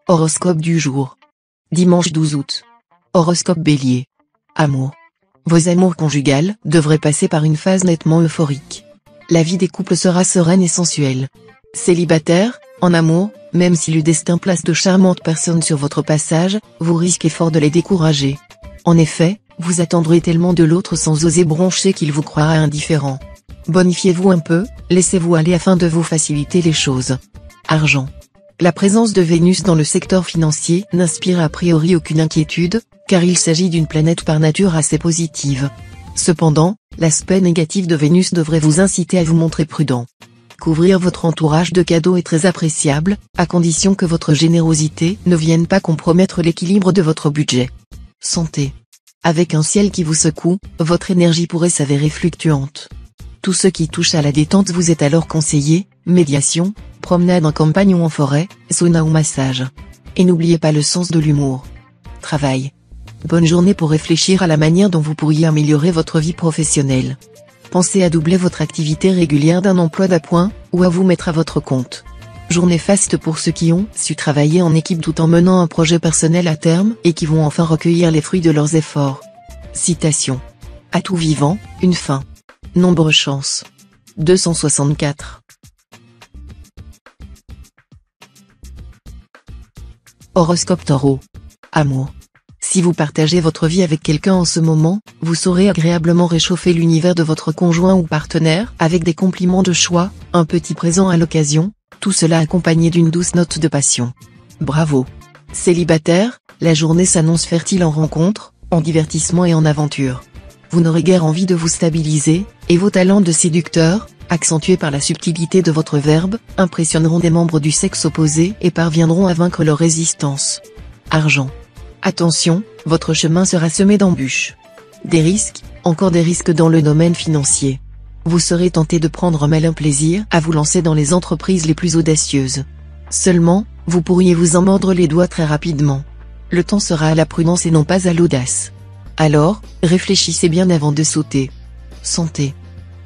Horoscope du jour. Dimanche 12 août. Horoscope Bélier. Amour. Vos amours conjugales devraient passer par une phase nettement euphorique. La vie des couples sera sereine et sensuelle. Célibataire, en amour, même si le destin place de charmantes personnes sur votre passage, vous risquez fort de les décourager. En effet, vous attendrez tellement de l'autre sans oser broncher qu'il vous croira indifférent. Bonifiez-vous un peu, laissez-vous aller afin de vous faciliter les choses. Argent. La présence de Vénus dans le secteur financier n'inspire a priori aucune inquiétude, car il s'agit d'une planète par nature assez positive. Cependant, l'aspect négatif de Vénus devrait vous inciter à vous montrer prudent. Couvrir votre entourage de cadeaux est très appréciable, à condition que votre générosité ne vienne pas compromettre l'équilibre de votre budget. Santé. Avec un ciel qui vous secoue, votre énergie pourrait s'avérer fluctuante. Tout ce qui touche à la détente vous est alors conseillé, médiation, promenade en campagne ou en forêt, sauna ou massage. Et n'oubliez pas le sens de l'humour. Travail. Bonne journée pour réfléchir à la manière dont vous pourriez améliorer votre vie professionnelle. Pensez à doubler votre activité régulière d'un emploi d'appoint, ou à vous mettre à votre compte. Journée faste pour ceux qui ont su travailler en équipe tout en menant un projet personnel à terme et qui vont enfin recueillir les fruits de leurs efforts. Citation. À tout vivant, une fin. Nombre chance. 264. Horoscope Taureau. Amour. Si vous partagez votre vie avec quelqu'un en ce moment, vous saurez agréablement réchauffer l'univers de votre conjoint ou partenaire avec des compliments de choix, un petit présent à l'occasion, tout cela accompagné d'une douce note de passion. Bravo. Célibataire, la journée s'annonce fertile en rencontres, en divertissements et en aventures. Vous n'aurez guère envie de vous stabiliser, et vos talents de séducteur, accentués par la subtilité de votre verbe, impressionneront des membres du sexe opposé et parviendront à vaincre leur résistance. Argent. Attention, votre chemin sera semé d'embûches. Des risques, encore des risques dans le domaine financier. Vous serez tenté de prendre un malin plaisir à vous lancer dans les entreprises les plus audacieuses. Seulement, vous pourriez vous en mordre les doigts très rapidement. Le temps sera à la prudence et non pas à l'audace. Alors, réfléchissez bien avant de sauter. Santé.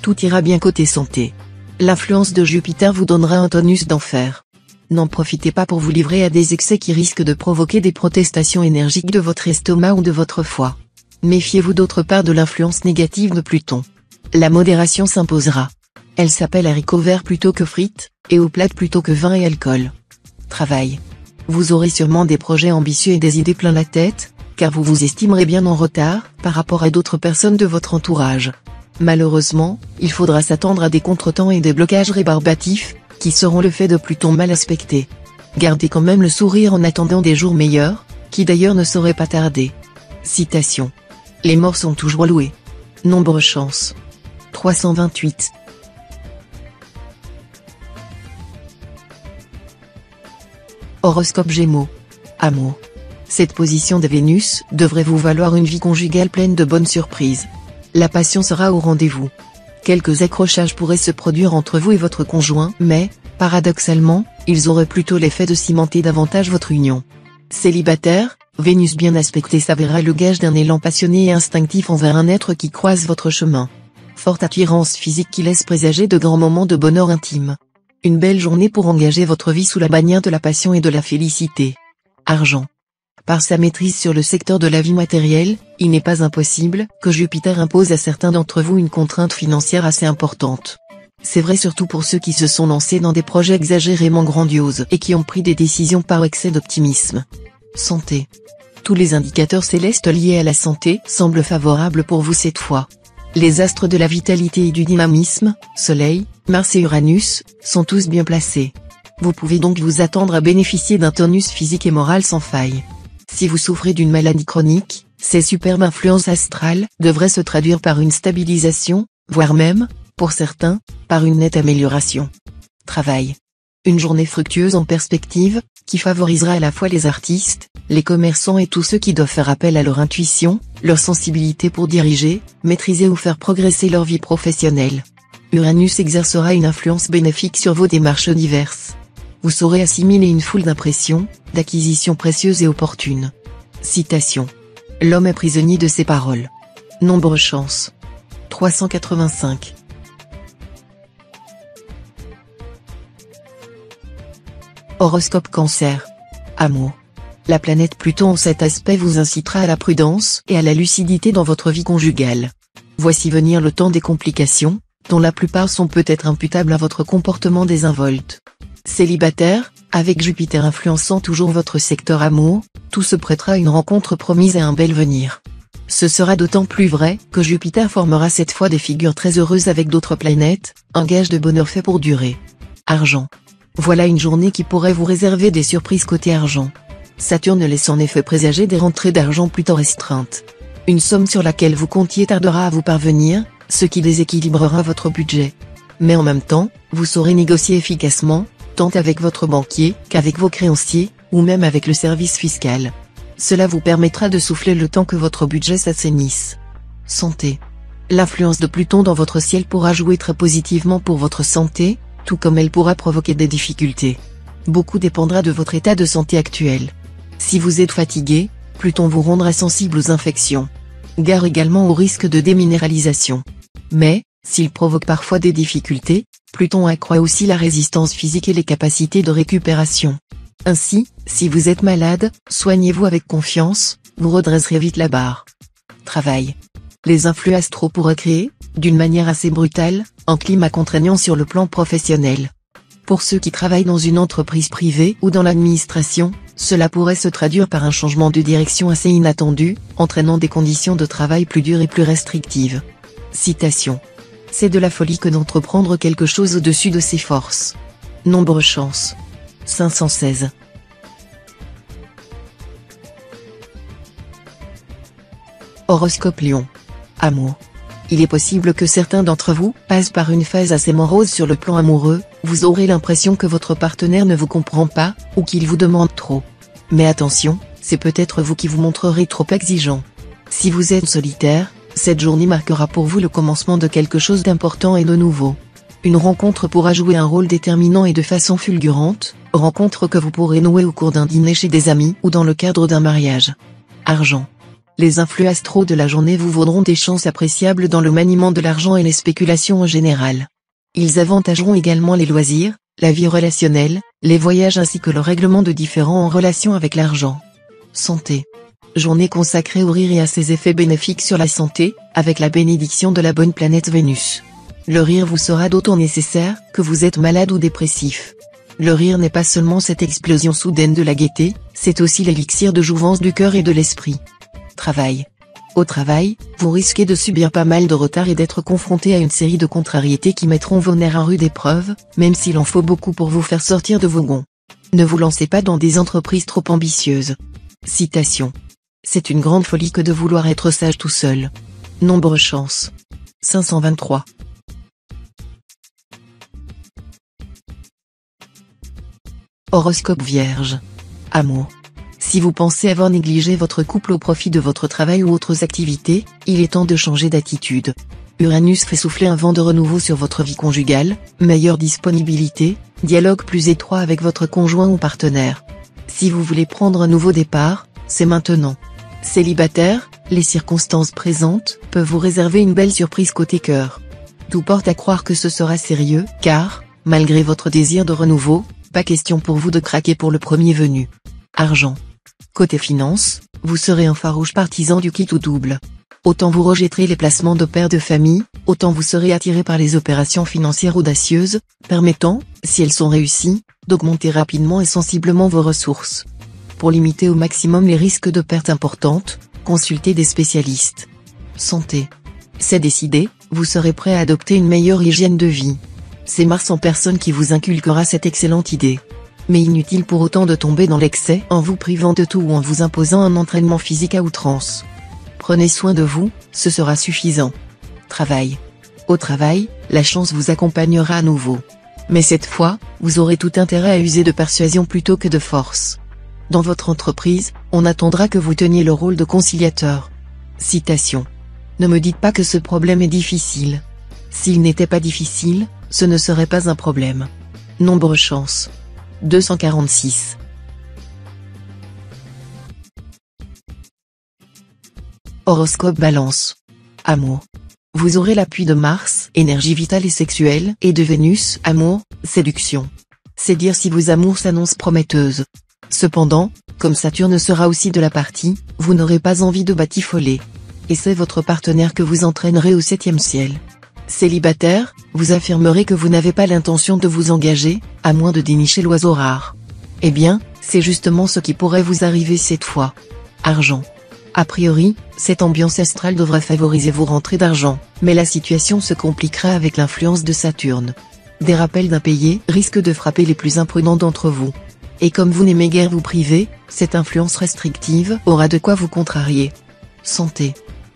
Tout ira bien côté santé. L'influence de Jupiter vous donnera un tonus d'enfer. N'en profitez pas pour vous livrer à des excès qui risquent de provoquer des protestations énergiques de votre estomac ou de votre foie. Méfiez-vous d'autre part de l'influence négative de Pluton. La modération s'imposera. Elle s'appelle haricots verts plutôt que frites, et eau plate plutôt que vin et alcool. Travail. Vous aurez sûrement des projets ambitieux et des idées plein la tête, car vous vous estimerez bien en retard par rapport à d'autres personnes de votre entourage. Malheureusement, il faudra s'attendre à des contretemps et des blocages rébarbatifs, qui seront le fait de Pluton mal aspecté. Gardez quand même le sourire en attendant des jours meilleurs, qui d'ailleurs ne sauraient pas tarder. Citation. Les morts sont toujours loués. Nombre chance. 328. Horoscope Gémeaux. Amour. Cette position de Vénus devrait vous valoir une vie conjugale pleine de bonnes surprises. La passion sera au rendez-vous. Quelques accrochages pourraient se produire entre vous et votre conjoint, mais, paradoxalement, ils auraient plutôt l'effet de cimenter davantage votre union. Célibataire, Vénus bien aspectée s'avérera le gage d'un élan passionné et instinctif envers un être qui croise votre chemin. Forte attirance physique qui laisse présager de grands moments de bonheur intime. Une belle journée pour engager votre vie sous la bannière de la passion et de la félicité. Argent. Par sa maîtrise sur le secteur de la vie matérielle, il n'est pas impossible que Jupiter impose à certains d'entre vous une contrainte financière assez importante. C'est vrai surtout pour ceux qui se sont lancés dans des projets exagérément grandioses et qui ont pris des décisions par excès d'optimisme. Santé. Tous les indicateurs célestes liés à la santé semblent favorables pour vous cette fois. Les astres de la vitalité et du dynamisme, Soleil, Mars et Uranus, sont tous bien placés. Vous pouvez donc vous attendre à bénéficier d'un tonus physique et moral sans faille. Si vous souffrez d'une maladie chronique, ces superbes influences astrales devraient se traduire par une stabilisation, voire même, pour certains, par une nette amélioration. Travail. Une journée fructueuse en perspective, qui favorisera à la fois les artistes, les commerçants et tous ceux qui doivent faire appel à leur intuition, leur sensibilité pour diriger, maîtriser ou faire progresser leur vie professionnelle. Uranus exercera une influence bénéfique sur vos démarches diverses. Vous saurez assimiler une foule d'impressions, d'acquisitions précieuses et opportunes. Citation. L'homme est prisonnier de ses paroles. Nombre chance. 385. Horoscope Cancer. Amour. La planète Pluton en cet aspect vous incitera à la prudence et à la lucidité dans votre vie conjugale. Voici venir le temps des complications, dont la plupart sont peut-être imputables à votre comportement désinvolte. Célibataire, avec Jupiter influençant toujours votre secteur amour, tout se prêtera à une rencontre promise et un bel venir. Ce sera d'autant plus vrai que Jupiter formera cette fois des figures très heureuses avec d'autres planètes, un gage de bonheur fait pour durer. Argent. Voilà une journée qui pourrait vous réserver des surprises côté argent. Saturne laisse en effet présager des rentrées d'argent plutôt restreintes. Une somme sur laquelle vous comptiez tardera à vous parvenir, ce qui déséquilibrera votre budget. Mais en même temps, vous saurez négocier efficacement, tant avec votre banquier qu'avec vos créanciers, ou même avec le service fiscal. Cela vous permettra de souffler le temps que votre budget s'assainisse. Santé. L'influence de Pluton dans votre ciel pourra jouer très positivement pour votre santé, tout comme elle pourra provoquer des difficultés. Beaucoup dépendra de votre état de santé actuel. Si vous êtes fatigué, Pluton vous rendra sensible aux infections. Gare également au risque de déminéralisation. Mais, s'il provoque parfois des difficultés, Pluton accroît aussi la résistance physique et les capacités de récupération. Ainsi, si vous êtes malade, soignez-vous avec confiance, vous redresserez vite la barre. Travail. Les influx astraux pourraient créer, d'une manière assez brutale, un climat contraignant sur le plan professionnel. Pour ceux qui travaillent dans une entreprise privée ou dans l'administration, cela pourrait se traduire par un changement de direction assez inattendu, entraînant des conditions de travail plus dures et plus restrictives. Citation. C'est de la folie que d'entreprendre quelque chose au-dessus de ses forces. Nombre chance. 516. Horoscope Lion. Amour. Il est possible que certains d'entre vous passent par une phase assez morose sur le plan amoureux, vous aurez l'impression que votre partenaire ne vous comprend pas, ou qu'il vous demande trop. Mais attention, c'est peut-être vous qui vous montrerez trop exigeant. Si vous êtes solitaire, cette journée marquera pour vous le commencement de quelque chose d'important et de nouveau. Une rencontre pourra jouer un rôle déterminant et de façon fulgurante, rencontre que vous pourrez nouer au cours d'un dîner chez des amis ou dans le cadre d'un mariage. Argent. Les influx astraux de la journée vous vaudront des chances appréciables dans le maniement de l'argent et les spéculations en général. Ils avantageront également les loisirs, la vie relationnelle, les voyages ainsi que le règlement de différends en relation avec l'argent. Santé. Journée consacrée au rire et à ses effets bénéfiques sur la santé, avec la bénédiction de la bonne planète Vénus. Le rire vous sera d'autant nécessaire que vous êtes malade ou dépressif. Le rire n'est pas seulement cette explosion soudaine de la gaieté, c'est aussi l'élixir de jouvence du cœur et de l'esprit. Travail. Au travail, vous risquez de subir pas mal de retard et d'être confronté à une série de contrariétés qui mettront vos nerfs à rude épreuve, même s'il en faut beaucoup pour vous faire sortir de vos gonds. Ne vous lancez pas dans des entreprises trop ambitieuses. Citation. C'est une grande folie que de vouloir être sage tout seul. Nombre chance. 523. Horoscope Vierge. Amour. Si vous pensez avoir négligé votre couple au profit de votre travail ou autres activités, il est temps de changer d'attitude. Uranus fait souffler un vent de renouveau sur votre vie conjugale, meilleure disponibilité, dialogue plus étroit avec votre conjoint ou partenaire. Si vous voulez prendre un nouveau départ, c'est maintenant. Célibataire, les circonstances présentes peuvent vous réserver une belle surprise côté cœur. Tout porte à croire que ce sera sérieux, car, malgré votre désir de renouveau, pas question pour vous de craquer pour le premier venu. Argent. Côté finance, vous serez un farouche partisan du quitte ou double. Autant vous rejetterez les placements de pères de famille, autant vous serez attiré par les opérations financières audacieuses, permettant, si elles sont réussies, d'augmenter rapidement et sensiblement vos ressources. Pour limiter au maximum les risques de pertes importantes, consultez des spécialistes. Santé. C'est décidé, vous serez prêt à adopter une meilleure hygiène de vie. C'est Mars en personne qui vous inculquera cette excellente idée. Mais inutile pour autant de tomber dans l'excès en vous privant de tout ou en vous imposant un entraînement physique à outrance. Prenez soin de vous, ce sera suffisant. Travail. Au travail, la chance vous accompagnera à nouveau. Mais cette fois, vous aurez tout intérêt à user de persuasion plutôt que de force. Dans votre entreprise, on attendra que vous teniez le rôle de conciliateur. Citation. Ne me dites pas que ce problème est difficile. S'il n'était pas difficile, ce ne serait pas un problème. Nombre chance. 246. Horoscope Balance. Amour. Vous aurez l'appui de Mars, énergie vitale et sexuelle, et de Vénus, amour, séduction. C'est dire si vos amours s'annoncent prometteuses. Cependant, comme Saturne sera aussi de la partie, vous n'aurez pas envie de batifoler. Et c'est votre partenaire que vous entraînerez au 7e ciel. Célibataire, vous affirmerez que vous n'avez pas l'intention de vous engager, à moins de dénicher l'oiseau rare. Eh bien, c'est justement ce qui pourrait vous arriver cette fois. Argent. A priori, cette ambiance astrale devrait favoriser vos rentrées d'argent, mais la situation se compliquera avec l'influence de Saturne. Des rappels d'impayés risquent de frapper les plus imprudents d'entre vous. Et comme vous n'aimez guère vous priver, cette influence restrictive aura de quoi vous contrarier. Santé.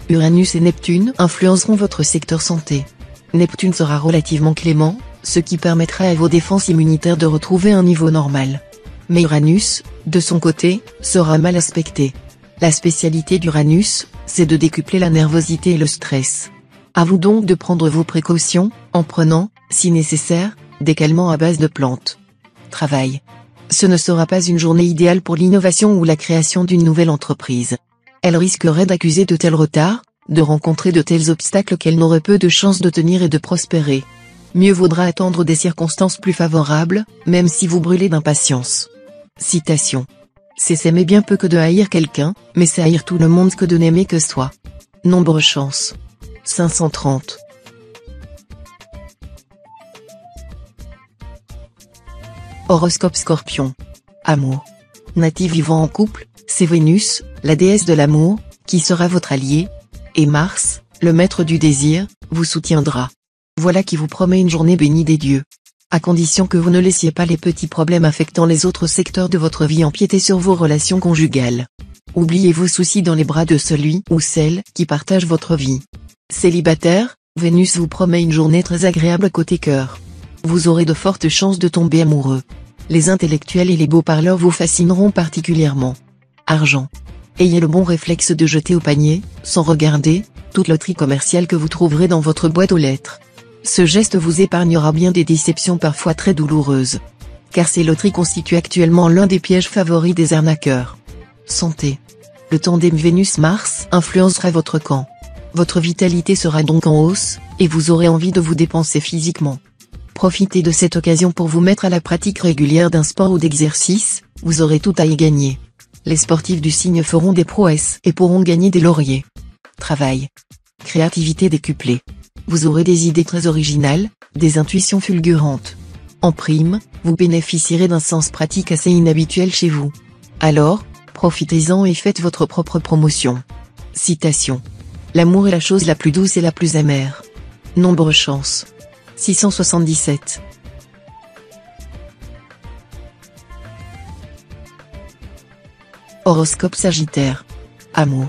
Uranus et Neptune influenceront votre secteur santé. Neptune sera relativement clément, ce qui permettra à vos défenses immunitaires de retrouver un niveau normal. Mais Uranus, de son côté, sera mal aspecté. La spécialité d'Uranus, c'est de décupler la nervosité et le stress. À vous donc de prendre vos précautions, en prenant, si nécessaire, des calmants à base de plantes. Travail. Ce ne sera pas une journée idéale pour l'innovation ou la création d'une nouvelle entreprise. Elle risquerait d'accuser de tels retards, de rencontrer de tels obstacles qu'elle n'aurait peu de chances de tenir et de prospérer. Mieux vaudra attendre des circonstances plus favorables, même si vous brûlez d'impatience. Citation. C'est s'aimer bien peu que de haïr quelqu'un, mais c'est haïr tout le monde que de n'aimer que soi. Nombre chance. 530. Horoscope Scorpion. Amour. Natif vivant en couple, c'est Vénus, la déesse de l'amour, qui sera votre allié, et Mars, le maître du désir, vous soutiendra. Voilà qui vous promet une journée bénie des dieux. À condition que vous ne laissiez pas les petits problèmes affectant les autres secteurs de votre vie empiéter sur vos relations conjugales. Oubliez vos soucis dans les bras de celui ou celle qui partage votre vie. Célibataire, Vénus vous promet une journée très agréable côté cœur. Vous aurez de fortes chances de tomber amoureux. Les intellectuels et les beaux parleurs vous fascineront particulièrement. Argent. Ayez le bon réflexe de jeter au panier, sans regarder, toute loterie commerciale que vous trouverez dans votre boîte aux lettres. Ce geste vous épargnera bien des déceptions parfois très douloureuses. Car ces loteries constituent actuellement l'un des pièges favoris des arnaqueurs. Santé. Le tandem Vénus-Mars influencera votre camp. Votre vitalité sera donc en hausse, et vous aurez envie de vous dépenser physiquement. Profitez de cette occasion pour vous mettre à la pratique régulière d'un sport ou d'exercice, vous aurez tout à y gagner. Les sportifs du signe feront des prouesses et pourront gagner des lauriers. Travail. Créativité décuplée. Vous aurez des idées très originales, des intuitions fulgurantes. En prime, vous bénéficierez d'un sens pratique assez inhabituel chez vous. Alors, profitez-en et faites votre propre promotion. Citation. L'amour est la chose la plus douce et la plus amère. Nombre chance. 677. Horoscope Sagittaire. Amour.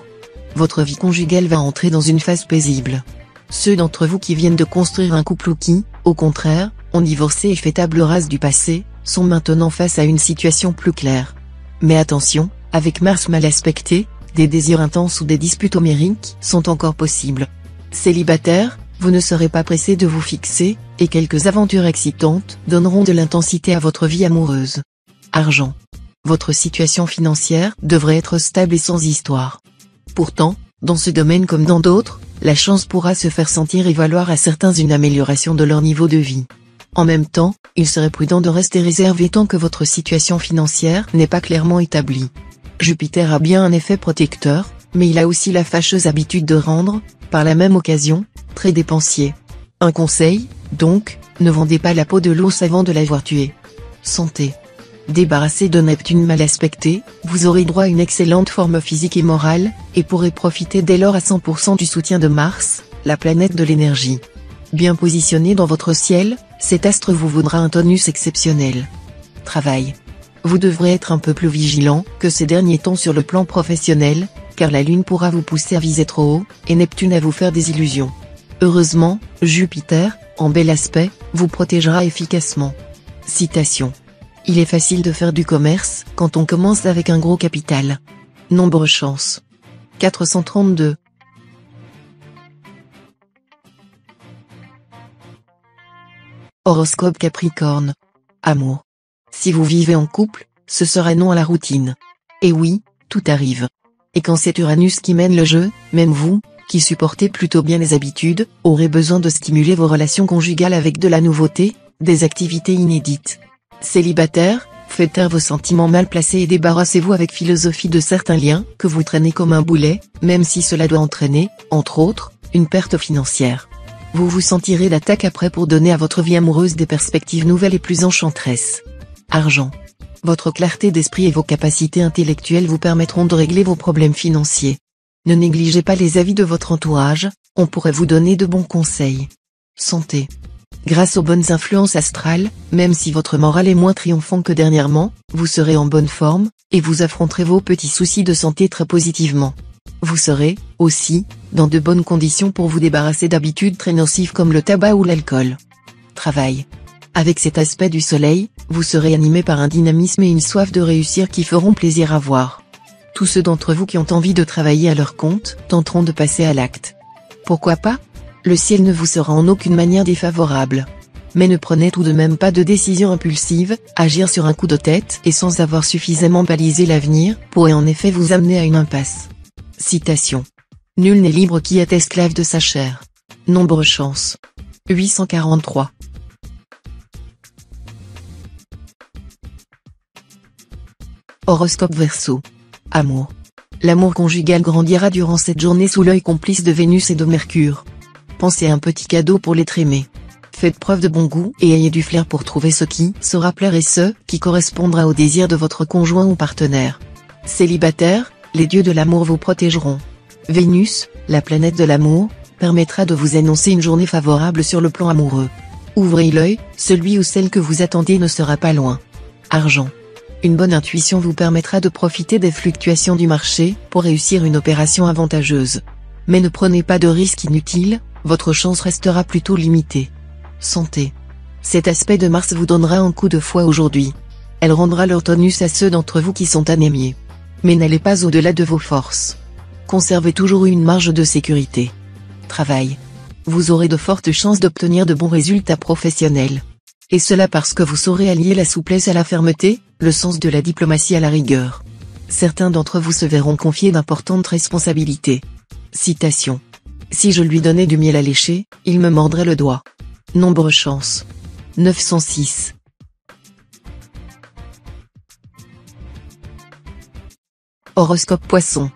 Votre vie conjugale va entrer dans une phase paisible. Ceux d'entre vous qui viennent de construire un couple ou qui, au contraire, ont divorcé et fait table rase du passé, sont maintenant face à une situation plus claire. Mais attention, avec Mars mal aspecté, des désirs intenses ou des disputes homériques sont encore possibles. Célibataire, vous ne serez pas pressé de vous fixer, et quelques aventures excitantes donneront de l'intensité à votre vie amoureuse. Argent. Votre situation financière devrait être stable et sans histoire. Pourtant, dans ce domaine comme dans d'autres, la chance pourra se faire sentir et valoir à certains une amélioration de leur niveau de vie. En même temps, il serait prudent de rester réservé tant que votre situation financière n'est pas clairement établie. Jupiter a bien un effet protecteur, mais il a aussi la fâcheuse habitude de rendre, par la même occasion, très dépensier. Un conseil, donc, ne vendez pas la peau de l'ours avant de l'avoir tué. Santé. Débarrassé de Neptune mal aspecté, vous aurez droit à une excellente forme physique et morale, et pourrez profiter dès lors à 100% du soutien de Mars, la planète de l'énergie. Bien positionné dans votre ciel, cet astre vous vaudra un tonus exceptionnel. Travail. Vous devrez être un peu plus vigilant que ces derniers temps sur le plan professionnel, car la Lune pourra vous pousser à viser trop haut, et Neptune à vous faire des illusions. Heureusement, Jupiter, en bel aspect, vous protégera efficacement. Citation. Il est facile de faire du commerce quand on commence avec un gros capital. Nombre chance. 432. Horoscope Capricorne. Amour. Si vous vivez en couple, ce sera non à la routine. Et oui, tout arrive. Et quand c'est Uranus qui mène le jeu, même vous, qui supportez plutôt bien les habitudes, aurez besoin de stimuler vos relations conjugales avec de la nouveauté, des activités inédites. Célibataire, Faites taire vos sentiments mal placés et débarrassez-vous avec philosophie de certains liens que vous traînez comme un boulet, même si cela doit entraîner, entre autres, une perte financière. Vous vous sentirez d'attaque après pour donner à votre vie amoureuse des perspectives nouvelles et plus enchanteresses. Argent. Votre clarté d'esprit et vos capacités intellectuelles vous permettront de régler vos problèmes financiers. Ne négligez pas les avis de votre entourage, on pourrait vous donner de bons conseils. Santé. Grâce aux bonnes influences astrales, même si votre moral est moins triomphant que dernièrement, vous serez en bonne forme, et vous affronterez vos petits soucis de santé très positivement. Vous serez, aussi, dans de bonnes conditions pour vous débarrasser d'habitudes très nocives comme le tabac ou l'alcool. Travail. Avec cet aspect du soleil, vous serez animé par un dynamisme et une soif de réussir qui feront plaisir à voir. Tous ceux d'entre vous qui ont envie de travailler à leur compte, tenteront de passer à l'acte. Pourquoi pas ? Le ciel ne vous sera en aucune manière défavorable. Mais ne prenez tout de même pas de décision impulsive, agir sur un coup de tête et sans avoir suffisamment balisé l'avenir, pourrait en effet vous amener à une impasse. Citation. Nul n'est libre qui est esclave de sa chair. Nombre chance. 843. Horoscope Verseau. Amour. L'amour conjugal grandira durant cette journée sous l'œil complice de Vénus et de Mercure. Pensez à un petit cadeau pour l'être aimé. Faites preuve de bon goût et ayez du flair pour trouver ce qui saura plaire et ce qui correspondra aux désirs de votre conjoint ou partenaire. Célibataire, les dieux de l'amour vous protégeront. Vénus, la planète de l'amour, permettra de vous annoncer une journée favorable sur le plan amoureux. Ouvrez l'œil, celui ou celle que vous attendiez ne sera pas loin. Argent. Une bonne intuition vous permettra de profiter des fluctuations du marché pour réussir une opération avantageuse. Mais ne prenez pas de risques inutiles, votre chance restera plutôt limitée. Santé. Cet aspect de Mars vous donnera un coup de fouet aujourd'hui. Elle rendra leur tonus à ceux d'entre vous qui sont anémiés. Mais n'allez pas au-delà de vos forces. Conservez toujours une marge de sécurité. Travail. Vous aurez de fortes chances d'obtenir de bons résultats professionnels. Et cela parce que vous saurez allier la souplesse à la fermeté, le sens de la diplomatie à la rigueur. Certains d'entre vous se verront confier d'importantes responsabilités. Citation. Si je lui donnais du miel à lécher, il me mordrait le doigt. Nombre chance. 906. Horoscope Poisson.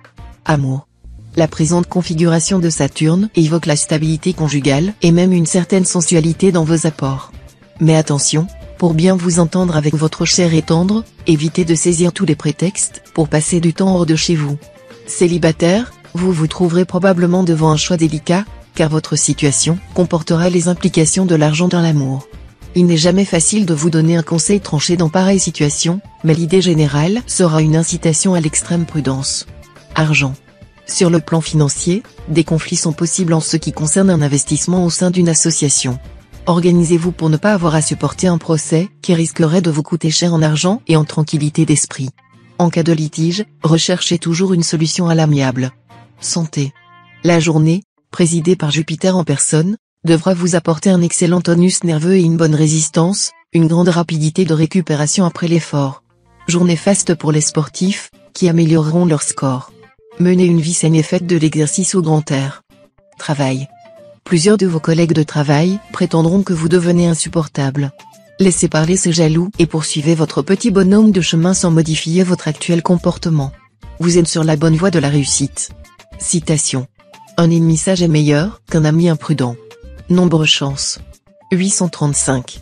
Amour. La présente configuration de Saturne évoque la stabilité conjugale et même une certaine sensualité dans vos apports. Mais attention, pour bien vous entendre avec votre cher et tendre, évitez de saisir tous les prétextes pour passer du temps hors de chez vous. Célibataire, vous vous trouverez probablement devant un choix délicat, car votre situation comportera les implications de l'argent dans l'amour. Il n'est jamais facile de vous donner un conseil tranché dans pareille situation, mais l'idée générale sera une incitation à l'extrême prudence. Argent. Sur le plan financier, des conflits sont possibles en ce qui concerne un investissement au sein d'une association. Organisez-vous pour ne pas avoir à supporter un procès qui risquerait de vous coûter cher en argent et en tranquillité d'esprit. En cas de litige, recherchez toujours une solution à l'amiable. Santé. La journée, présidée par Jupiter en personne, devra vous apporter un excellent tonus nerveux et une bonne résistance, une grande rapidité de récupération après l'effort. Journée faste pour les sportifs, qui amélioreront leur score. Menez une vie saine et faites de l'exercice au grand air. Travail. Plusieurs de vos collègues de travail prétendront que vous devenez insupportable. Laissez parler ces jaloux et poursuivez votre petit bonhomme de chemin sans modifier votre actuel comportement. Vous êtes sur la bonne voie de la réussite. Citation. Un ennemi sage est meilleur qu'un ami imprudent. Nombre chance. 835.